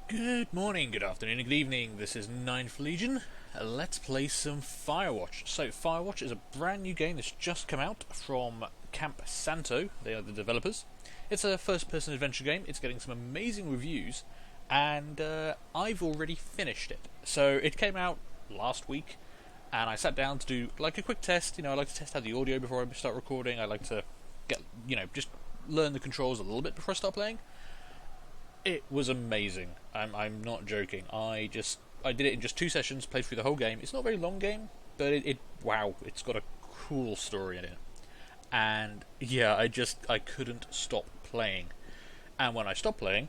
Good morning, good afternoon, good evening. This is Ninth Legion. Let's play some Firewatch. So, Firewatch is a brand new game that's just come out from Campo Santo. They are the developers. It's a first-person adventure game. It's getting some amazing reviews, and I've already finished it. So, it came out last week, and I sat down to do like a quick test. I like to test out the audio before I start recording. I like to get, just learn the controls a little bit before I start playing. It was amazing. I'm not joking. I did it in just 2 sessions, played through the whole game. It's not a very long game, but wow, it's got a cool story in it. And yeah, I couldn't stop playing. And when I stopped playing,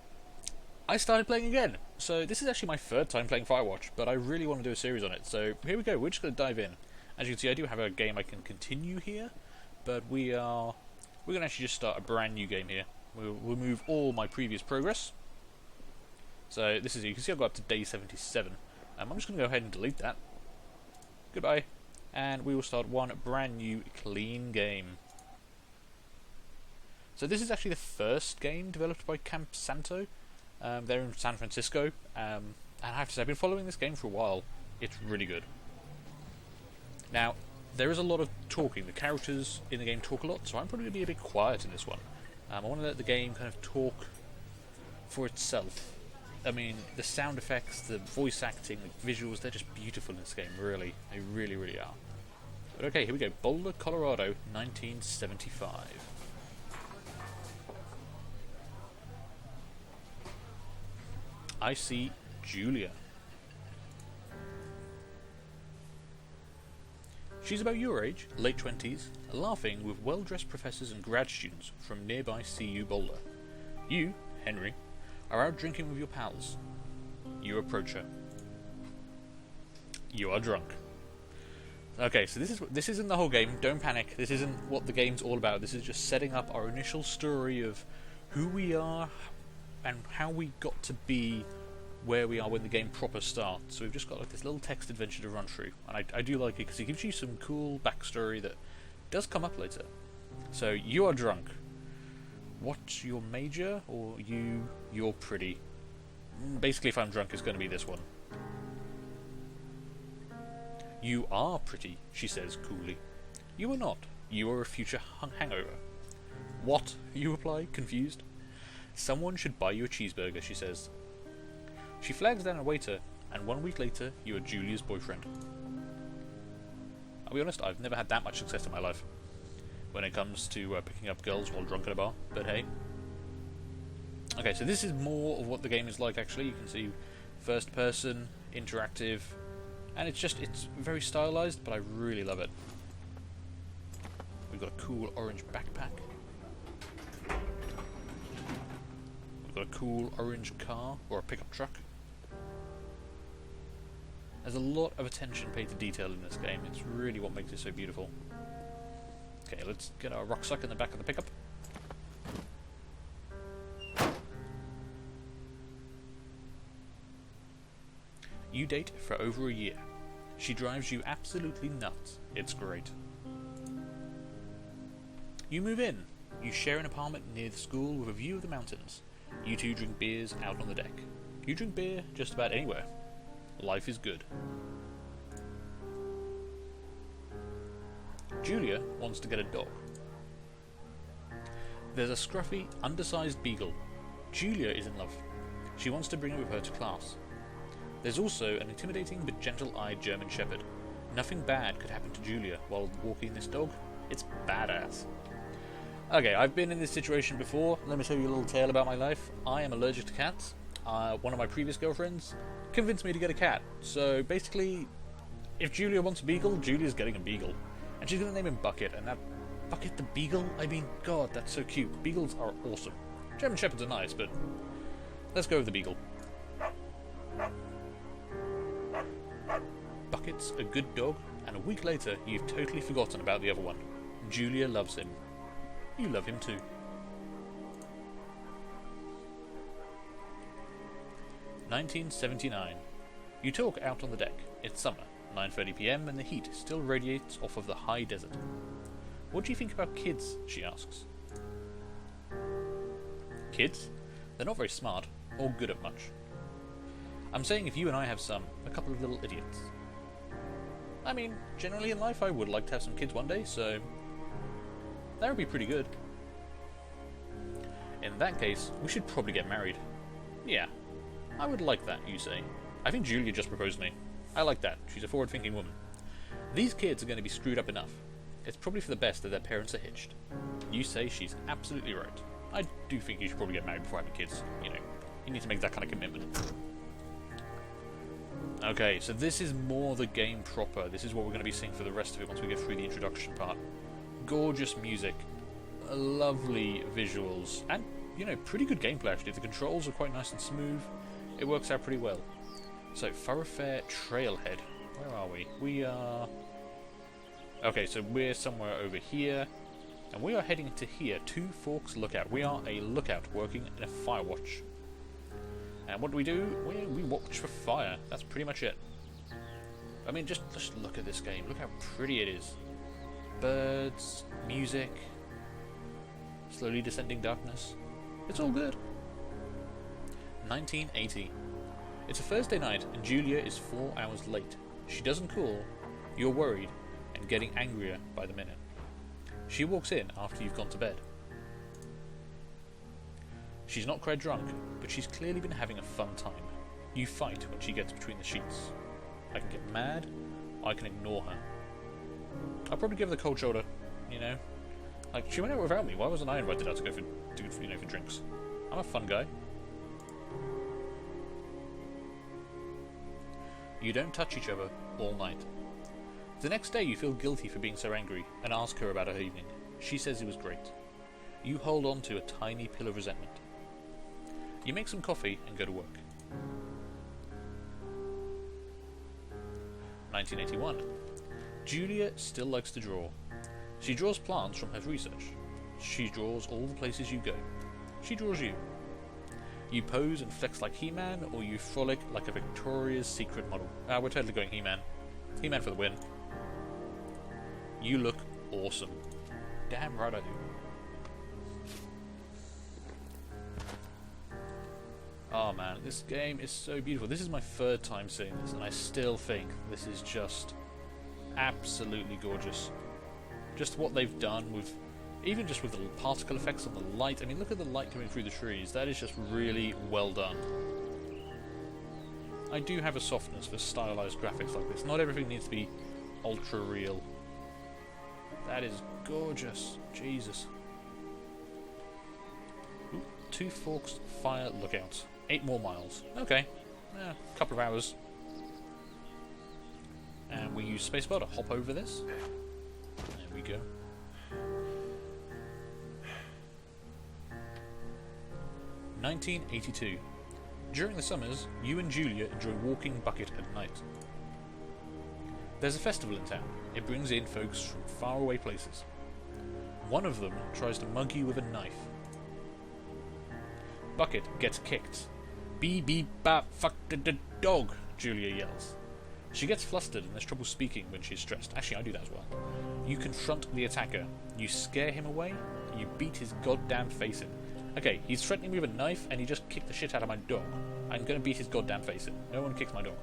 I started playing again. So this is actually my third time playing Firewatch, but I really want to do a series on it. So here we go. We're just going to dive in. As you can see, I do have a game I can continue here, but we're going to actually just start a brand new game here. We'll remove all my previous progress. So this is, you can see I've got up to day 77. I'm just going to go ahead and delete that. Goodbye. And we will start one brand new clean game. So this is actually the first game developed by Campo Santo. They're in San Francisco. And I have to say, I've been following this game for a while. It's really good. Now, there is a lot of talking. The characters in the game talk a lot, so I'm probably going to be a bit quiet in this one. I want to let the game kind of talk for itself. I mean, the sound effects, the voice acting, the visuals, they're just beautiful in this game, really. They really, really are. But okay, here we go. Boulder, Colorado, 1975. I see Julia. She's about your age, late 20s, laughing with well-dressed professors and grad students from nearby CU Boulder. You, Henry, are out drinking with your pals. You approach her. You are drunk. Okay, so this isn't the whole game. Don't panic. This isn't what the game's all about. This is just setting up our initial story of who we are and how we got to be where we are when the game proper starts. So we've just got like this little text adventure to run through, and I do like it because it gives you some cool backstory that does come up later. So you are drunk. What's your major? Or you're pretty. Basically, if I'm drunk, it's going to be this one. You are pretty, she says coolly. You are not. You are a future hangover. What? You reply, confused. Someone should buy you a cheeseburger, she says. She flags down a waiter, and 1 week later, you are Julia's boyfriend. I'll be honest, I've never had that much success in my life when it comes to picking up girls while drunk at a bar, but hey. Okay, so this is more of what the game is like, actually. You can see first person, interactive, and it's very stylized, but I really love it. We've got a cool orange backpack. We've got a cool orange car, or a pickup truck. There's a lot of attention paid to detail in this game. It's really what makes it so beautiful. Okay, let's get our rucksack in the back of the pickup. You date for over a year. She drives you absolutely nuts. It's great. You move in. You share an apartment near the school with a view of the mountains. You two drink beers out on the deck. You drink beer just about anywhere. Life is good. Julia wants to get a dog. There's a scruffy, undersized beagle. Julia is in love. She wants to bring it with her to class. There's also an intimidating but gentle-eyed German Shepherd. Nothing bad could happen to Julia while walking this dog. It's badass. Okay, I've been in this situation before. Let me tell you a little tale about my life. I am allergic to cats. One of my previous girlfriends convinced me to get a cat. So basically, if Julia wants a beagle, Julia's getting a beagle. And she's going to name him Bucket, and that Bucket the Beagle? I mean, God, that's so cute. Beagles are awesome. German Shepherds are nice, but let's go with the Beagle. Bucket's a good dog, and a week later, you've totally forgotten about the other one. Julia loves him. You love him too. 1979. You talk out on the deck. It's summer, 9:30 p.m, and the heat still radiates off of the high desert. What do you think about kids? She asks. Kids? They're not very smart, or good at much. I'm saying if you and I have a couple of little idiots. I mean, generally in life I would like to have some kids one day, so that would be pretty good. In that case, we should probably get married. Yeah, I would like that, you say. I think Julia just proposed me. I like that. She's a forward-thinking woman. These kids are going to be screwed up enough. It's probably for the best that their parents are hitched. You say she's absolutely right. I do think you should probably get married before having kids. You know, you need to make that kind of commitment. Okay, so this is more the game proper. This is what we're going to be seeing for the rest of it once we get through the introduction part. Gorgeous music, lovely visuals, and, you know, pretty good gameplay actually. The controls are quite nice and smooth. It works out pretty well. So, Thoroughfare Trailhead. Where are we? We are... Okay, so we're somewhere over here. And we are heading to here, Two Forks Lookout. We are a lookout working in a Firewatch. And what do? We watch for fire. That's pretty much it. I mean, just look at this game. Look how pretty it is. Birds, music, slowly descending darkness. It's all good. 1980. It's a Thursday night and Julia is 4 hours late. She doesn't call, you're worried, and getting angrier by the minute. She walks in after you've gone to bed. She's not quite drunk, but she's clearly been having a fun time. You fight when she gets between the sheets. I can get mad, I can ignore her. I'll probably give her the cold shoulder, you know. Like, she went out without me, why wasn't I invited out to go for drinks? I'm a fun guy. You don't touch each other all night. The next day you feel guilty for being so angry and ask her about her evening. She says it was great. You hold on to a tiny pill of resentment. You make some coffee and go to work. 1981. Julia still likes to draw. She draws plants from her research. She draws all the places you go. She draws you. You pose and flex like He-Man, or you frolic like a Victoria's Secret model. We're totally going He-Man. He-Man for the win. You look awesome. Damn right I do. Oh man, this game is so beautiful. This is my third time seeing this, and I still think this is just absolutely gorgeous. Just what they've done with, even just with the particle effects on the light. I mean, look at the light coming through the trees. That is just really well done. I do have a softness for stylized graphics like this. Not everything needs to be ultra real. That is gorgeous. Jesus. Ooh, Two Forks Fire Lookout. 8 more miles. Okay. A couple of hours. And we use spacebar to hop over this. There we go. (1982). During the summers, you and Julia enjoy walking Bucket at night. There's a festival in town. It brings in folks from faraway places. One of them tries to mug you with a knife. Bucket gets kicked. Beep beep bap fuck the dog, Julia yells. She gets flustered and has trouble speaking when she's stressed. Actually, I do that as well. You confront the attacker. You scare him away. You beat his goddamn face in. Okay, he's threatening me with a knife and he just kicked the shit out of my dog. I'm gonna beat his goddamn face in. No one kicks my dog.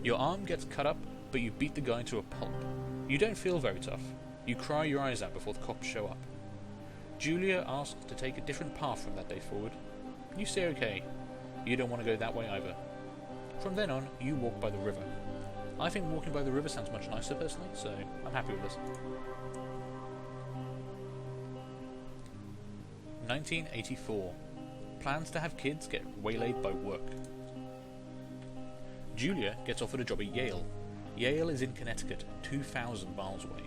Your arm gets cut up, but you beat the guy to a pulp. You don't feel very tough. You cry your eyes out before the cops show up. Julia asks to take a different path from that day forward. You say okay. You don't want to go that way either. From then on, you walk by the river. I think walking by the river sounds much nicer personally, so I'm happy with this. 1984. Plans to have kids get waylaid by work. Julia gets offered a job at Yale. Yale is in Connecticut, 2,000 miles away.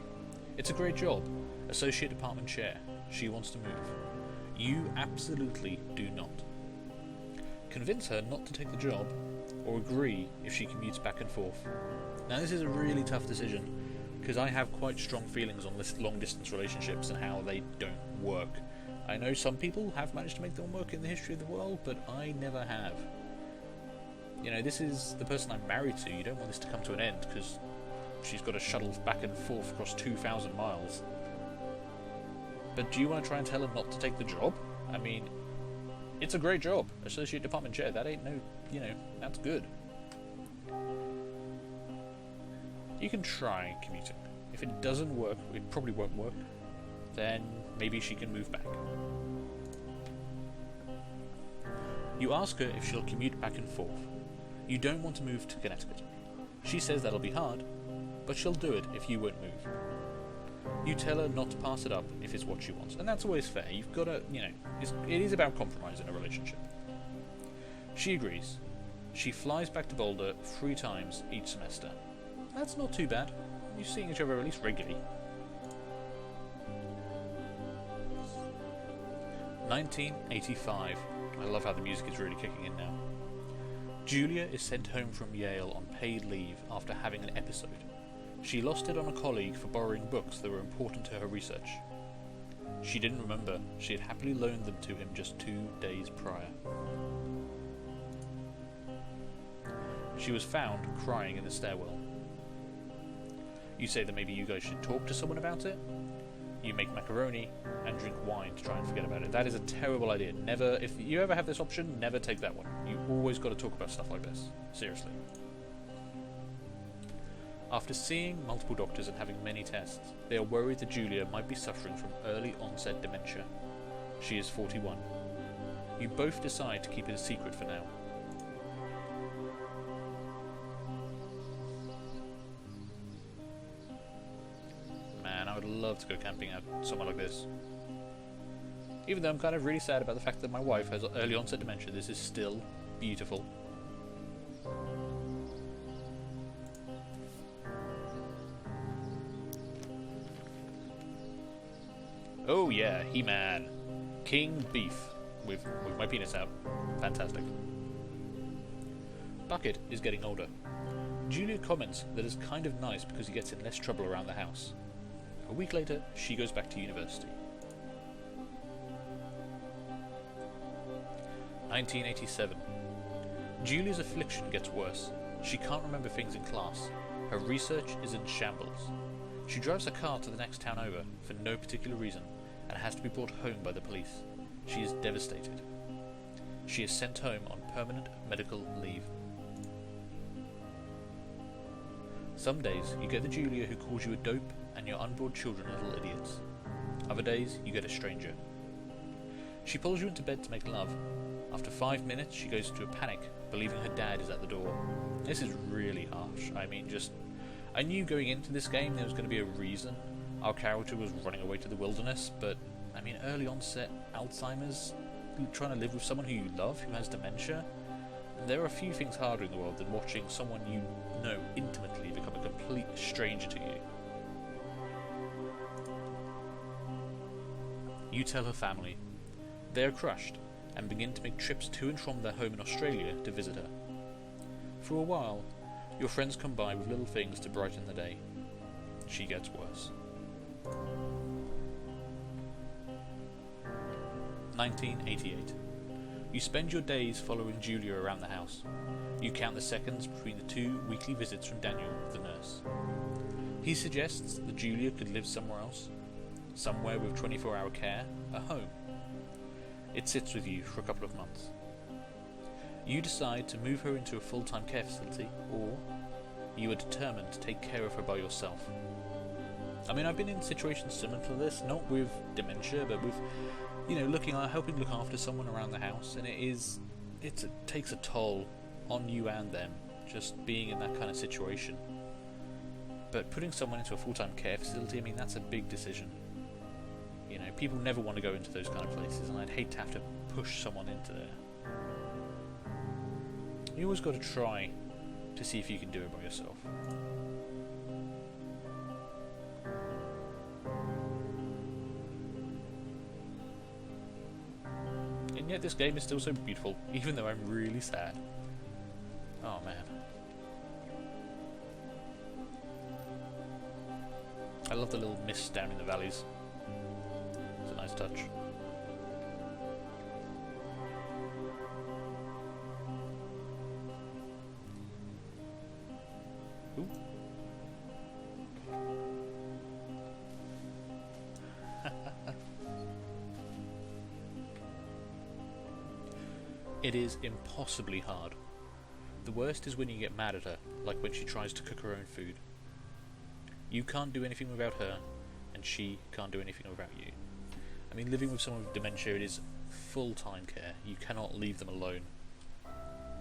It's a great job. Associate department chair. She wants to move. You absolutely do not. Convince her not to take the job, or agree if she commutes back and forth. Now this is a really tough decision, because I have quite strong feelings on long distance relationships and how they don't work. I know some people have managed to make them work in the history of the world, but I never have. You know, this is the person I'm married to. You don't want this to come to an end, because she's got to shuttle back and forth across 2,000 miles. But do you want to try and tell her not to take the job? I mean, It's a great job. Associate Department Chair. That ain't no, that's good. You can try commuting. If it doesn't work, it probably won't work, then maybe she can move back. You ask her if she'll commute back and forth. You don't want to move to Connecticut. She says that'll be hard, but she'll do it if you won't move. You tell her not to pass it up if it's what she wants, and that's always fair. You've got to, it is about compromise in a relationship. She agrees. She flies back to Boulder 3 times each semester. That's not too bad. You're seeing each other at least regularly. 1985. I love how the music is really kicking in now. Julia is sent home from Yale on paid leave after having an episode. She lost it on a colleague for borrowing books that were important to her research. She didn't remember she had happily loaned them to him just 2 days prior. She was found crying in the stairwell. You say that maybe you guys should talk to someone about it. You make macaroni and drink wine to try and forget about it. That is a terrible idea. Never, if you ever have this option, never take that one. You always got to talk about stuff like this. Seriously. After seeing multiple doctors and having many tests, they are worried that Julia might be suffering from early onset dementia. She is 41. You both decide to keep it a secret for now. Man, I would love to go camping out somewhere like this. Even though I'm kind of really sad about the fact that my wife has early onset dementia, this is still beautiful. Oh yeah, He-Man. King Beef. With my penis out. Fantastic. Bucket is getting older. Julia comments that it's kind of nice because he gets in less trouble around the house. A week later, she goes back to university. 1987. Julia's affliction gets worse. She can't remember things in class. Her research is in shambles. She drives her car to the next town over for no particular reason and has to be brought home by the police. She is devastated. She is sent home on permanent medical leave. Some days you get the Julia who calls you a dope and your unborn children little idiots. Other days you get a stranger. She pulls you into bed to make love. After 5 minutes she goes into a panic, believing her dad is at the door. This is really harsh. I knew going into this game there was going to be a reason our character was running away to the wilderness, but early onset Alzheimer's, trying to live with someone who you love who has dementia, there are a few things harder in the world than watching someone you know intimately become a complete stranger to you. You tell her family. They are crushed and begin to make trips to and from their home in Australia to visit her. For a while, your friends come by with little things to brighten the day. She gets worse. 1988. You spend your days following Julia around the house. You count the seconds between the 2 weekly visits from Daniel, the nurse. He suggests that Julia could live somewhere else, somewhere with 24-hour care, a home. It sits with you for a couple of months. You decide to move her into a full-time care facility, or you are determined to take care of her by yourself. I've been in situations similar to this, not with dementia, but with, helping look after someone around the house, and it takes a toll on you and them, just being in that kind of situation. But putting someone into a full-time care facility, that's a big decision. People never want to go into those kind of places, and I'd hate to have to push someone into there. You always got to try to see if you can do it by yourself. And yet this game is still so beautiful, even though I'm really sad. Oh man. I love the little mist down in the valleys. It's a nice touch. Ooh. It is impossibly hard. The worst is when you get mad at her, like when she tries to cook her own food. You can't do anything without her, and she can't do anything without you. I mean, living with someone with dementia, it is full-time care. You cannot leave them alone.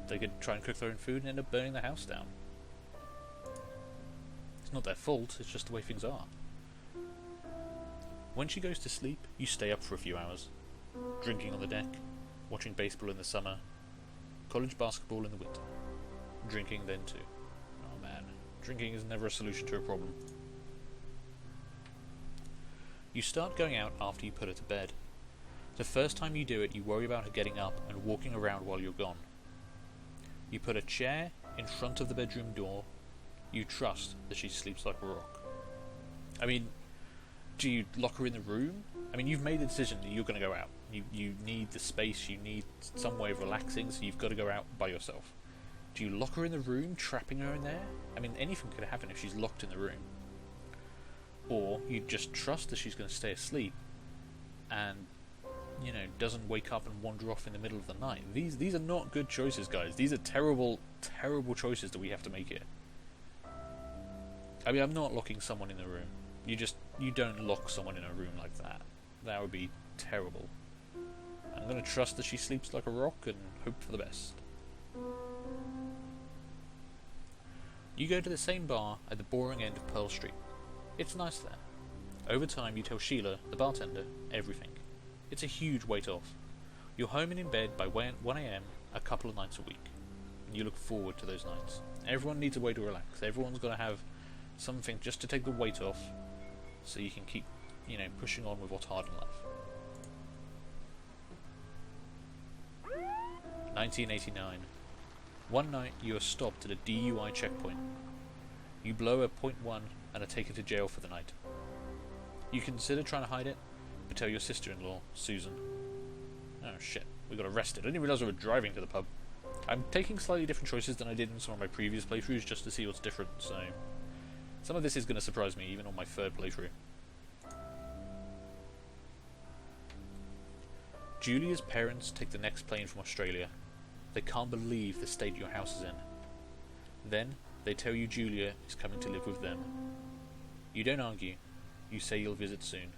They could try and cook their own food and end up burning the house down. It's not their fault, it's just the way things are. When she goes to sleep, you stay up for a few hours, drinking on the deck, watching baseball in the summer, college basketball in the winter. Drinking then too. Oh man, drinking is never a solution to a problem. You start going out after you put her to bed. The first time you do it, you worry about her getting up and walking around while you're gone. You put a chair in front of the bedroom door. You trust that she sleeps like a rock. I mean, do you lock her in the room? I mean, you've made the decision that you're going to go out. You need the space, you need some way of relaxing, so you've got to go out by yourself. Do you lock her in the room, trapping her in there? I mean, anything could happen if she's locked in the room. Or you just trust that she's going to stay asleep and, you know, doesn't wake up and wander off in the middle of the night. These are not good choices, guys. These are terrible, terrible choices that we have to make here. I mean, I'm not locking someone in the room. You don't lock someone in a room like that. That would be terrible. I'm going to trust that she sleeps like a rock and hope for the best. You go to the same bar at the boring end of Pearl Street. It's nice there. Over time you tell Sheila, the bartender, everything. It's a huge weight off. You're home and in bed by 1 AM a couple of nights a week. And you look forward to those nights. Everyone needs a way to relax. Everyone's got to have something just to take the weight off so you can keep, you know, pushing on with what's hard in life. 1989. One night you are stopped at a DUI checkpoint. You blow a .1 and are taken to jail for the night. You consider trying to hide it, but tell your sister-in-law, Susan. Oh shit, we got arrested. I didn't realise we were driving to the pub. I'm taking slightly different choices than I did in some of my previous playthroughs just to see what's different, so some of this is going to surprise me even on my third playthrough. Julia's parents take the next plane from Australia. They can't believe the state your house is in. Then, they tell you Julia is coming to live with them. You don't argue. You say you'll visit soon.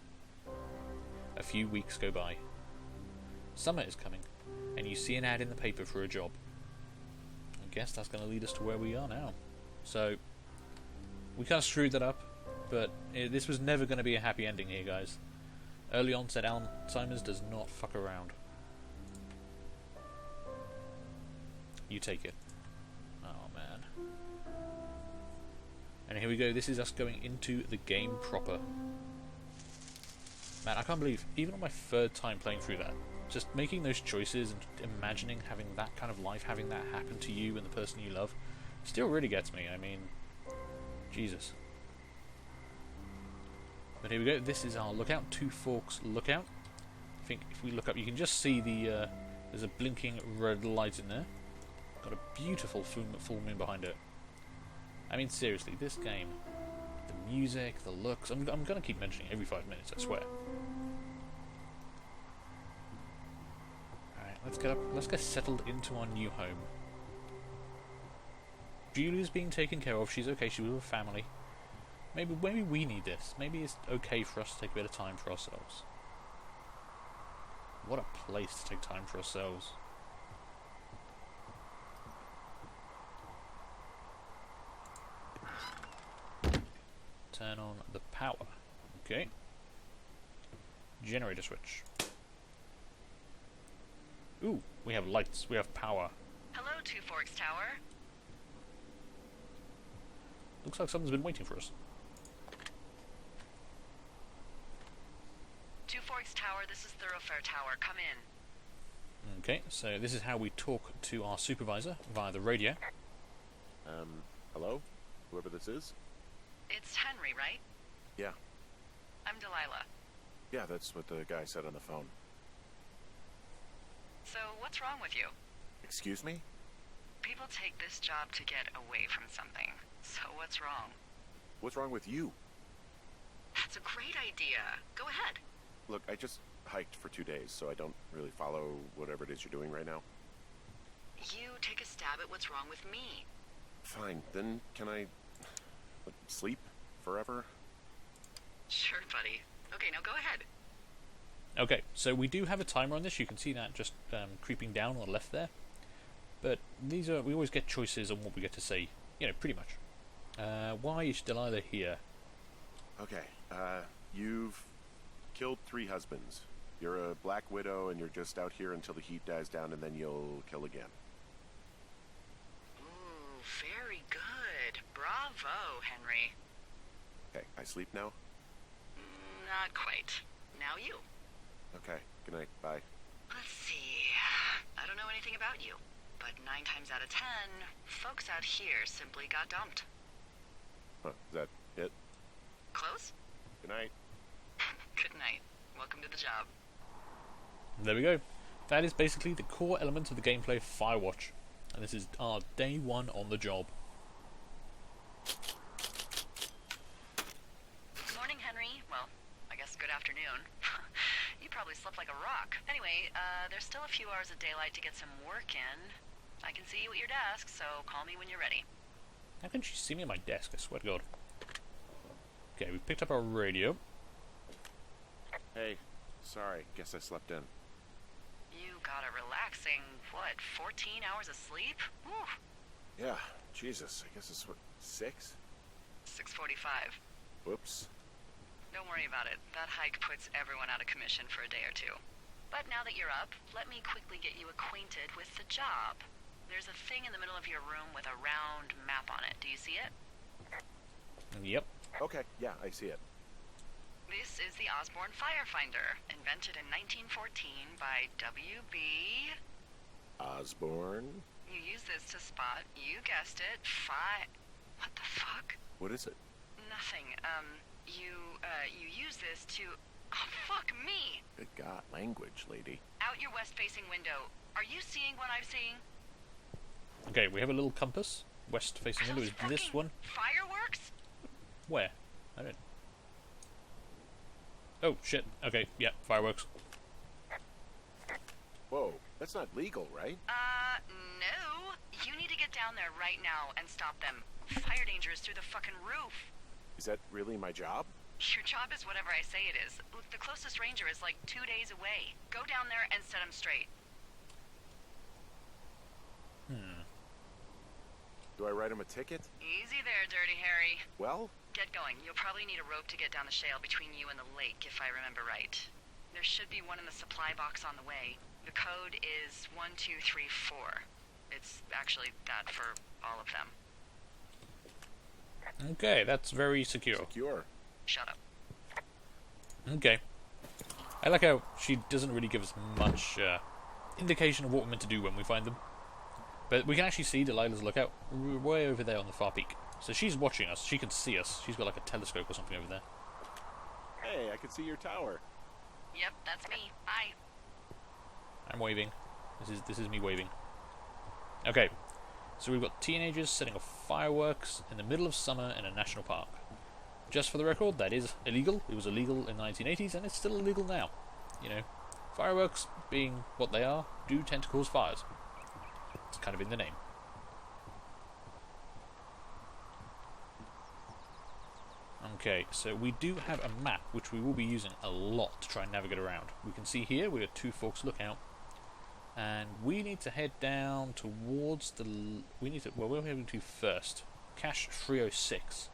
A few weeks go by. Summer is coming, and you see an ad in the paper for a job. I guess that's going to lead us to where we are now. So, we kind of screwed that up, but this was never going to be a happy ending here, guys. Early onset Alzheimer's does not fuck around. You take it. Oh man. And here we go, this is us going into the game proper. Man, I can't believe, even on my third time playing through that, just making those choices and imagining having that kind of life, having that happen to you and the person you love, still really gets me. I mean, Jesus. But here we go, this is our lookout, Two Forks lookout. I think if we look up, you can just see the, there's a blinking red light in there. Got a beautiful full moon behind it. I mean, seriously, this game, the music, the looks, I'm going to keep mentioning it every 5 minutes, I swear. Alright, let's get settled into our new home. Julia's being taken care of, she's okay, she's with her family. Maybe we need this. Maybe it's okay for us to take a bit of time for ourselves. What a place to take time for ourselves. Turn on the power. Okay. Generator switch. Ooh, we have lights. We have power. Hello, Two Forks Tower. Looks like someone's been waiting for us. Two Forks Tower, this is Thoroughfare Tower. Come in. Okay, so this is how we talk to our supervisor via the radio. Hello? Whoever this is? It's Henry, right? Yeah. I'm Delilah. Yeah, that's what the guy said on the phone. So, what's wrong with you? Excuse me? People take this job to get away from something. So, what's wrong? What's wrong with you? That's a great idea. Go ahead. Look, I just hiked for 2 days, so I don't really follow whatever it is you're doing right now. You take a stab at what's wrong with me. Fine, then can I sleep forever? Sure, buddy. Okay, now go ahead. Okay, so we do have a timer on this. You can see that just creeping down on the left there. But we always get choices on what we get to say. You know, pretty much. Why is Delilah here? Okay, you've killed 3 husbands. You're a black widow and you're just out here until the heat dies down and then you'll kill again. Ooh, very good. Bravo, Henry. Okay, I sleep now? Not quite. Now you. Okay, good night, bye. Let's see. I don't know anything about you, but 9 times out of 10, folks out here simply got dumped. Huh, is that it? Close? Good night. Good night. Welcome to the job. There we go. That is basically the core element of the gameplay of Firewatch. And this is our day 1 on the job. Good morning, Henry. Well, I guess good afternoon. You probably slept like a rock. Anyway, there's still a few hours of daylight to get some work in. I can see you at your desk, so call me when you're ready. How can she see me at my desk? I swear to God. Okay, we picked up our radio. Hey, sorry, guess I slept in. You got a relaxing, 14 hours of sleep? Whew. Yeah, Jesus, I guess it's what, 6? 6:45. Whoops. Don't worry about it. That hike puts everyone out of commission for a day or two. But now that you're up, let me quickly get you acquainted with the job. There's a thing in the middle of your room with a round map on it. Do you see it? Yep. Okay, yeah, I see it. This is the Osborne Firefinder, invented in 1914 by W.B. Osborne? You use this to spot, you guessed it, What the fuck? What is it? Nothing. You use this to... Oh, fuck me! Good God, language, lady. Out your west-facing window. Are you seeing what I'm seeing? Okay, we have a little compass. West facing window is this one. Fireworks? Where? I don't... Oh, shit. Okay, yeah, fireworks. Whoa, that's not legal, right? No. You need to get down there right now and stop them. Fire danger is through the fucking roof. Is that really my job? Your job is whatever I say it is. Look, the closest ranger is like 2 days away. Go down there and set him straight. Do I write him a ticket? Easy there, Dirty Harry. Well, Get going. You'll probably need a rope to get down the shale between you and the lake, if I remember right. There should be one in the supply box on the way. The code is 1234. It's actually that for all of them. Okay, that's very secure. secure. Shut up. Okay. I like how she doesn't really give us much indication of what we're meant to do when we find them. But we can actually see Delilah's lookout way over there on the far peak. So she's watching us. She can see us. She's got like a telescope or something over there. Hey, I can see your tower. Yep, that's me. Hi. I'm waving. This is me waving. Okay. So we've got teenagers setting off fireworks in the middle of summer in a national park. Just for the record, that is illegal. It was illegal in the 1980s, and it's still illegal now. You know, fireworks, being what they are, do tend to cause fires. It's kind of in the name. Okay, so we do have a map, which we will be using a lot to try and navigate around. We can see here, we've got Two Forks Lookout. And we need to head down towards the... Well, we're heading to first. Cache 306.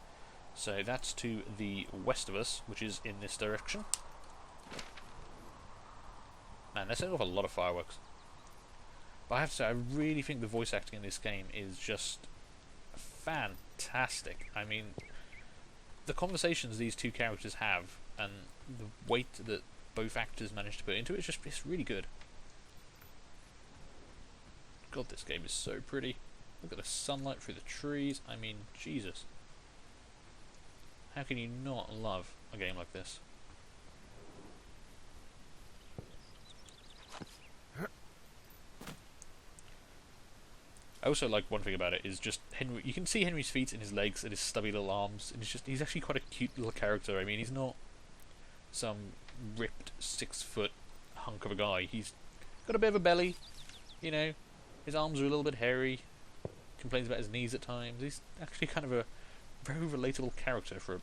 So that's to the west of us, which is in this direction. Man, they're setting off a lot of fireworks. But I have to say, I really think the voice acting in this game is just fantastic. I mean, the conversations these two characters have and the weight that both actors manage to put into it, it's really good. God, this game is so pretty. Look at the sunlight through the trees. I mean, Jesus. How can you not love a game like this? I also like one thing about it is just Henry. You can see Henry's feet and his legs and his stubby little arms, and he's actually quite a cute little character. I mean, he's not some ripped 6-foot hunk of a guy. He's got a bit of a belly, you know. His arms are a little bit hairy. Complains about his knees at times. He's actually kind of a very relatable character for a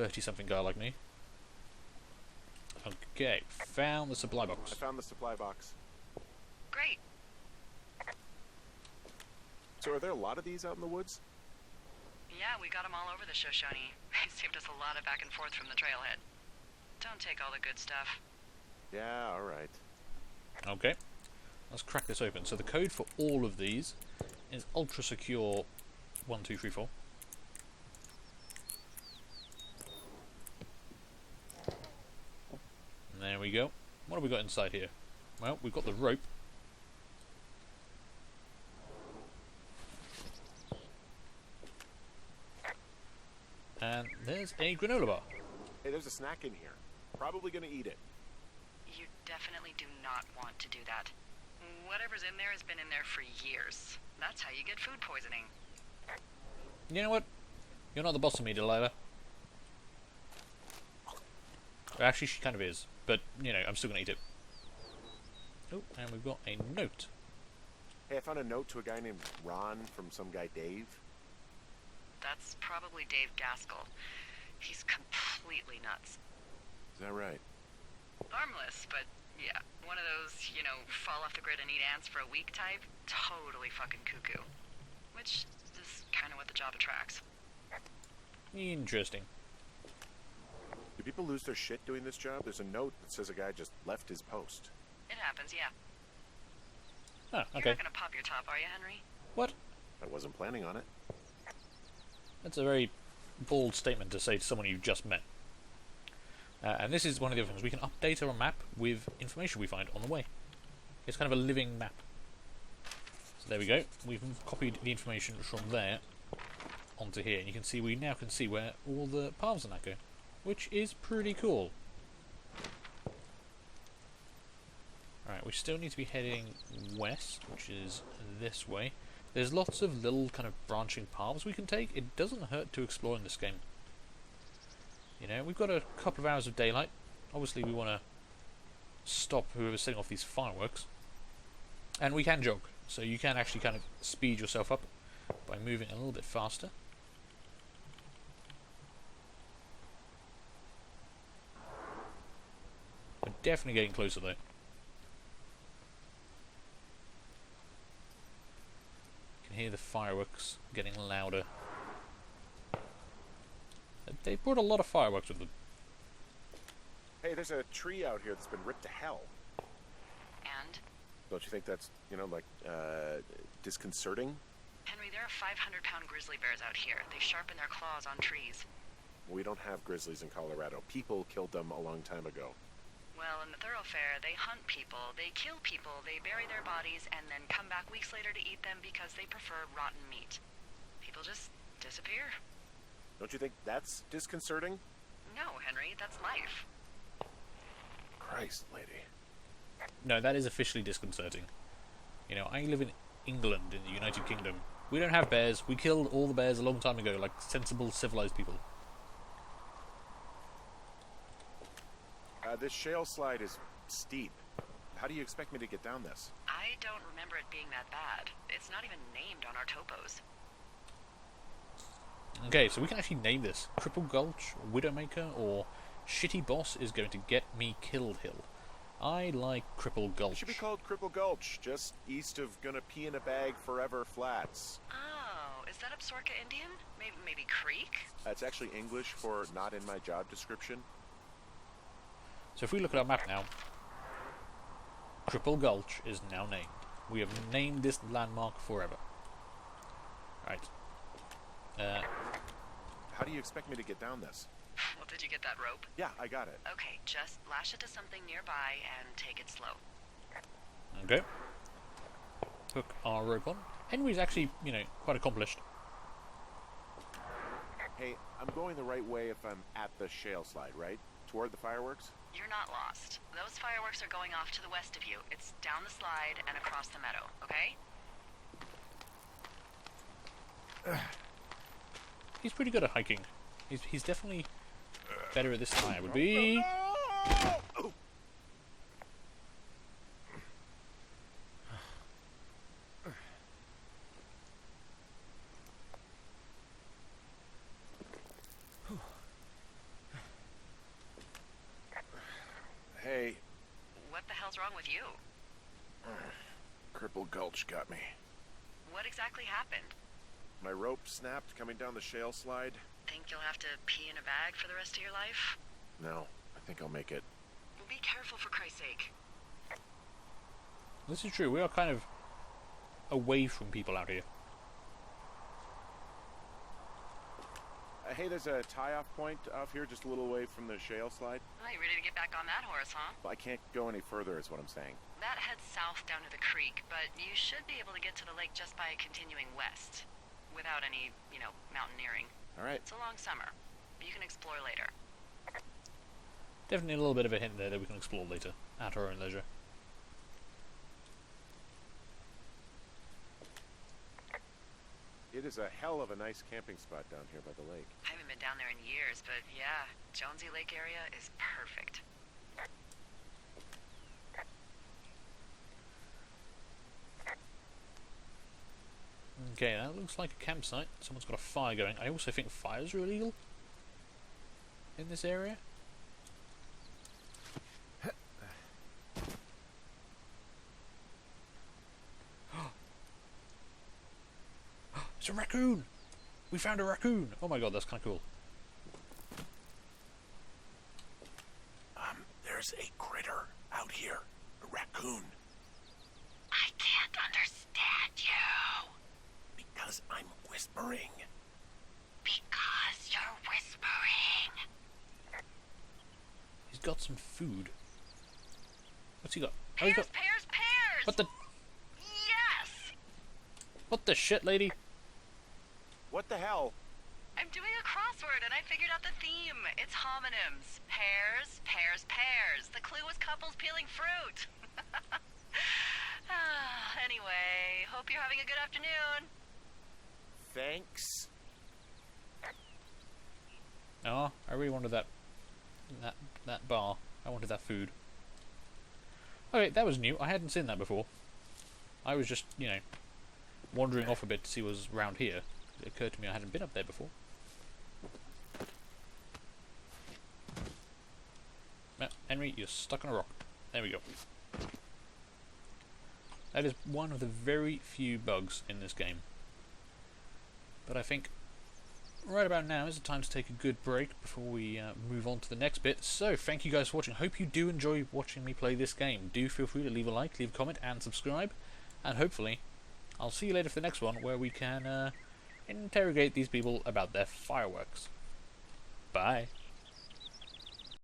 30-something guy like me. Okay, found the supply box. I found the supply box. Great. So are there a lot of these out in the woods? Yeah, we got them all over the Shoshone. They saved us a lot of back and forth from the trailhead. Don't take all the good stuff. Yeah, alright. Okay, let's crack this open. So the code for all of these is ultra secure 1234. And there we go. What have we got inside here? Well, we've got the rope. And there's a granola bar. Hey, there's a snack in here. Probably gonna eat it. You definitely do not want to do that. Whatever's in there has been in there for years. That's how you get food poisoning. You know what? You're not the boss of me, Delilah. Well, actually, she kind of is. But, you know, I'm still going to eat it. Oh, and we've got a note. Hey, I found a note to a guy named Ron from some guy Dave. That's probably Dave Gaskell. He's completely nuts. Is that right? Harmless, but yeah, one of those, you know, fall off the grid and eat ants for a week type. Totally fucking cuckoo. Which is kind of what the job attracts. Interesting. Do people lose their shit doing this job? There's a note that says a guy just left his post. It happens, yeah. Oh, You're okay. not gonna pop your top, are you, Henry? What? I wasn't planning on it. That's a very bold statement to say to someone you just met. And this is one of the other things. We can update our map with information we find on the way. It's kind of a living map. So there we go. We've copied the information from there onto here. And you can see, we now can see where all the paths are now go. Which is pretty cool. Alright, we still need to be heading west, which is this way. There's lots of little kind of branching paths we can take. It doesn't hurt to explore in this game. You know, we've got a couple of hours of daylight. Obviously we want to stop whoever's setting off these fireworks. And we can jog, so you can actually kind of speed yourself up by moving a little bit faster. We're definitely getting closer though. You can hear the fireworks getting louder. They brought a lot of fireworks with them. Hey, there's a tree out here that's been ripped to hell. And? Don't you think that's, you know, like, disconcerting? Henry, there are 500-pound grizzly bears out here. They sharpen their claws on trees. We don't have grizzlies in Colorado. People killed them a long time ago. Well, in the thoroughfare, they hunt people, they kill people, they bury their bodies, and then come back weeks later to eat them because they prefer rotten meat. People just disappear. Don't you think that's disconcerting? No, Henry, that's life. Christ, lady. No, that is officially disconcerting. You know, I live in England, in the United Kingdom. We don't have bears. We killed all the bears a long time ago, like sensible, civilized people. This shale slide is steep. How do you expect me to get down this? I don't remember it being that bad. It's not even named on our topos. Okay, so we can actually name this Cripple Gulch, Widowmaker, or Shitty Boss is going to get me killed Hill. I like Cripple Gulch. It should be called Cripple Gulch, just east of Gonna Pee in a Bag Forever Flats. Oh, is that Absaroka Indian? Maybe Creek? That's actually English for not in my job description. So if we look at our map now, Cripple Gulch is now named. We have named this landmark forever. Right. How do you expect me to get down this? Well, did you get that rope? Yeah, I got it. Okay, just lash it to something nearby and take it slow. Okay. Hook our rope on. Henry's actually, you know, quite accomplished. Hey, I'm going the right way if I'm at the shale slide, right? Toward the fireworks? You're not lost. Those fireworks are going off to the west of you. It's down the slide and across the meadow, okay? He's pretty good at hiking. He's definitely better at this than I would be. Oh. with you? Cripple Gulch got me. What exactly happened? My rope snapped coming down the shale slide. Think you'll have to pee in a bag for the rest of your life? No, I think I'll make it. Well, be careful for Christ's sake. This is true. We are kind of away from people out here. Hey, there's a tie-off point off here just a little away from the shale slide. Oh, you ready to get back on that horse, huh? Well, I can't go any further is what I'm saying. That heads south down to the creek, but you should be able to get to the lake just by continuing west. Without any, mountaineering. All right. It's a long summer. You can explore later. Definitely a little bit of a hint there that we can explore later, at our own leisure. It is a hell of a nice camping spot down here by the lake. I haven't been down there in years, but yeah, Jonesy Lake area is perfect. Okay, that looks like a campsite. Someone's got a fire going. I also think fires are illegal in this area. It's a raccoon! We found a raccoon! Oh my god, that's kind of cool. There's a critter out here. A raccoon. I can't understand you. Because I'm whispering. Because you're whispering. He's got some food. What's he got? Oh, he's Pears, got... pears, pears! What the... Yes! What the shit, lady? What the hell? I'm doing a crossword and I figured out the theme. It's homonyms. Pears, pears, pears. The clue was couples peeling fruit. Anyway, hope you're having a good afternoon. Thanks. Oh, I really wanted that bar. I wanted that food. Okay, that was new. I hadn't seen that before. I was just, wandering off a bit to see what was around here. It occurred to me I hadn't been up there before. No, Henry, you're stuck on a rock. There we go. That is one of the very few bugs in this game. But I think right about now is the time to take a good break before we move on to the next bit. So, thank you guys for watching. Hope you do enjoy watching me play this game. Do feel free to leave a like, leave a comment, and subscribe. And hopefully, I'll see you later for the next one, where we can interrogate these people about their fireworks. Bye.